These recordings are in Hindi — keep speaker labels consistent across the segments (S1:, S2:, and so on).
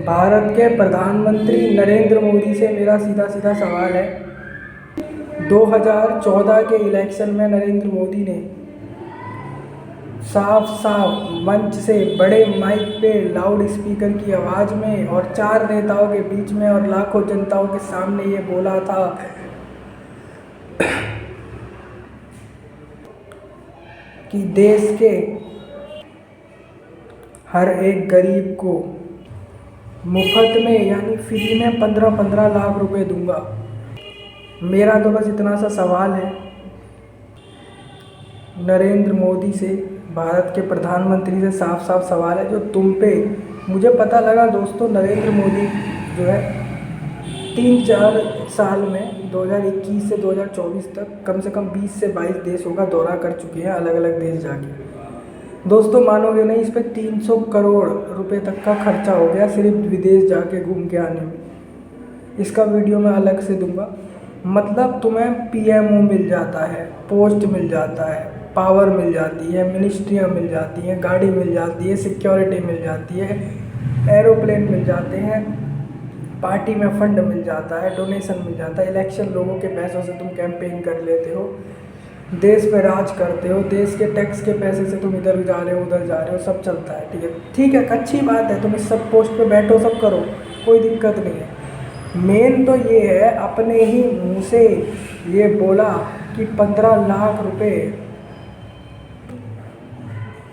S1: भारत के प्रधानमंत्री नरेंद्र मोदी से मेरा सीधा सीधा सवाल है। 2014 के इलेक्शन में नरेंद्र मोदी ने साफ साफ मंच से बड़े माइक पे लाउड स्पीकर की आवाज़ में और 4 नेताओं के बीच में और लाखों जनताओं के सामने ये बोला था कि देश के हर एक गरीब को मुफ्त में यानी फ्री में 15-15 लाख रुपए दूंगा। मेरा तो बस इतना सा सवाल है नरेंद्र मोदी से, भारत के प्रधानमंत्री से साफ साफ सवाल है जो तुम पे, मुझे पता लगा दोस्तों नरेंद्र मोदी जो है 3-4 साल में 2021 से 2024 तक कम से कम 20 से 22 देशों का दौरा कर चुके हैं, अलग अलग देश जाके। दोस्तों मानोगे नहीं, इस पर 300 करोड़ रुपए तक का खर्चा हो गया सिर्फ विदेश जाके घूम के आने में। इसका वीडियो मैं अलग से दूंगा। मतलब तुम्हें पीएमओ मिल जाता है, पोस्ट मिल जाता है, पावर मिल जाती है, मिनिस्ट्रियाँ मिल जाती हैं, गाड़ी मिल जाती है, सिक्योरिटी मिल जाती है, एरोप्लेन मिल जाते हैं, पार्टी में फंड मिल जाता है, डोनेशन मिल जाता है, इलेक्शन लोगों के पैसों से तुम कैंपेन कर लेते हो, देश पे राज करते हो, देश के टैक्स के पैसे से तुम इधर जा रहे हो उधर जा रहे हो, सब चलता है। ठीक है, ठीक है, अच्छी बात है, तुम इस सब पोस्ट पे बैठो, सब करो, कोई दिक्कत नहीं है। मेन तो ये है अपने ही मुंह से ये बोला कि 15 लाख रुपए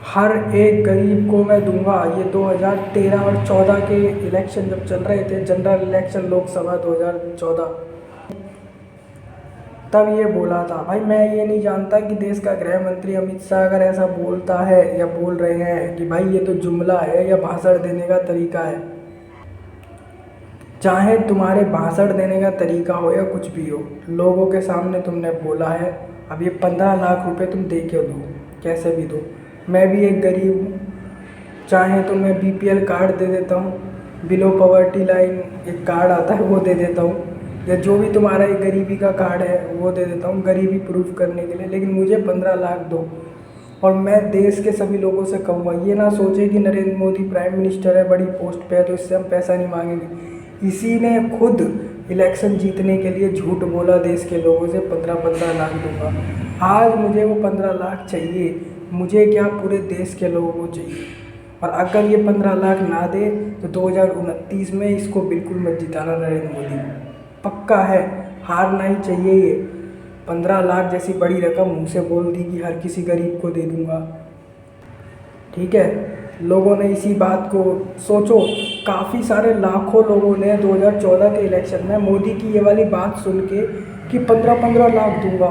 S1: हर एक गरीब को मैं दूंगा। ये 2013 और 14 के इलेक्शन जब चल रहे थे, जनरल इलेक्शन लोकसभा 2014, तब ये बोला था। भाई मैं ये नहीं जानता कि देश का गृह मंत्री अमित शाह अगर ऐसा बोलता है या बोल रहे हैं कि भाई ये तो जुमला है या भाषण देने का तरीका है। चाहे तुम्हारे भाषण देने का तरीका हो या कुछ भी हो, लोगों के सामने तुमने बोला है। अब ये 15 लाख रुपए तुम दे के दो, कैसे भी दो। मैं भी एक गरीब हूँ, चाहे तो मैं बीपीएल कार्ड दे देता हूँ, बिलो पॉवर्टी लाइन एक कार्ड आता है वो दे देता हूँ, या जो भी तुम्हारा एक गरीबी का कार्ड है वो दे देता हूँ गरीबी प्रूफ करने के लिए। लेकिन मुझे 15 लाख दो और मैं देश के सभी लोगों से कहूँगा, ये ना सोचे कि नरेंद्र मोदी प्राइम मिनिस्टर है, बड़ी पोस्ट पे है तो इससे हम पैसा नहीं मांगेंगे। इसी ने खुद इलेक्शन जीतने के लिए झूठ बोला देश के लोगों से 15-15 लाख दूंगा। आज मुझे वो 15 लाख चाहिए, मुझे क्या पूरे देश के लोगों को चाहिए। और अगर ये 15 लाख ना दे तो 2029 में इसको बिल्कुल मत जिताना नरेंद्र मोदी, पक्का है, हारना ही चाहिए। ये 15 लाख जैसी बड़ी रकम मुँह से बोल दी कि हर किसी गरीब को दे दूंगा। ठीक है, लोगों ने इसी बात को सोचो, काफ़ी सारे लाखों लोगों ने 2014 के इलेक्शन में मोदी की ये वाली बात सुन के कि 15-15 लाख दूंगा,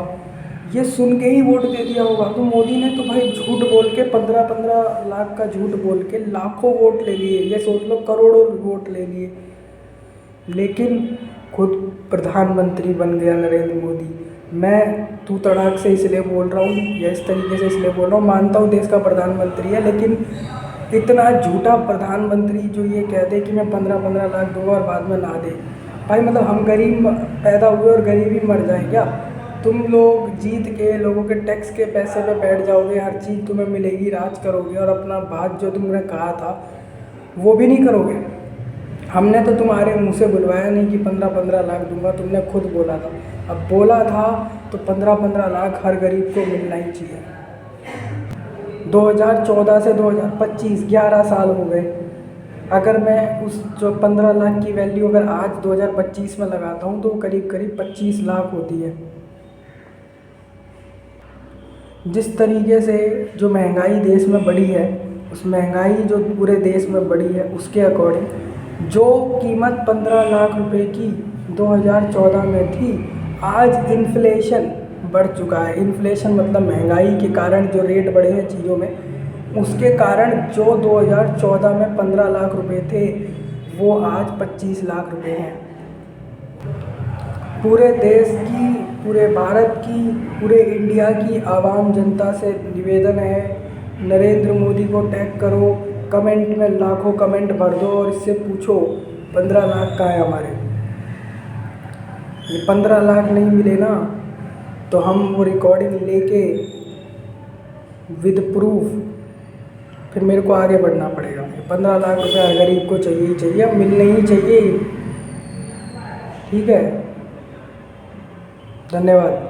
S1: ये सुन के ही वोट दे दिया होगा। तो मोदी ने तो भाई झूठ बोल के 15-15 लाख का झूठ बोल के लाखों वोट ले लिए, ये सोच लो करोड़ों वोट ले लिए। लेकिन खुद प्रधानमंत्री बन गया नरेंद्र मोदी। मैं तू तड़ाक से इसलिए बोल रहा हूँ या इस तरीके से इसलिए बोल रहा हूँ, मानता हूँ देश का प्रधानमंत्री है, लेकिन इतना झूठा प्रधानमंत्री जो ये कहते कि मैं 15-15 लाख दूंगा और बाद में ना दे। भाई मतलब हम गरीब पैदा हुए और गरीब ही मर जाएं क्या? तुम लोग जीत के लोगों के टैक्स के पैसे पे बैठ जाओगे, हर चीज़ तुम्हें मिलेगी, राज करोगे और अपना बात जो तुमने कहा था वो भी नहीं करोगे। हमने तो तुम्हारे मुंह से बुलवाया नहीं कि 15-15 लाख दूंगा, तुमने खुद बोला था। अब बोला था तो 15-15 लाख हर गरीब को मिलना ही चाहिए। 2014 से 2025 11 साल हो गए। अगर मैं उस जो 15 लाख की वैल्यू अगर आज 2025 में लगाता हूँ तो करीब करीब 25 लाख होती है। जिस तरीके से जो महंगाई देश में बढ़ी है, उस महंगाई जो पूरे देश में बढ़ी है उसके अकॉर्डिंग जो कीमत 15 लाख रुपए की 2014 में थी, आज इन्फ्लेशन बढ़ चुका है। इन्फ्लेशन मतलब महंगाई के कारण जो रेट बढ़े हैं चीज़ों में, उसके कारण जो 2014 में 15 लाख रुपए थे वो आज 25 लाख रुपए हैं। पूरे देश की, पूरे भारत की, पूरे इंडिया की आवाम जनता से निवेदन है, नरेंद्र मोदी को टैग करो, कमेंट में लाखों कमेंट भर दो और इससे पूछो 15 लाख का है हमारे। ये 15 लाख नहीं मिले ना तो हम वो रिकॉर्डिंग लेके विद प्रूफ फिर मेरे को आगे बढ़ना पड़ेगा। 15 लाख रुपए हर गरीब को चाहिए ही चाहिए, अब मिलने ही चाहिए। ठीक है, धन्यवाद।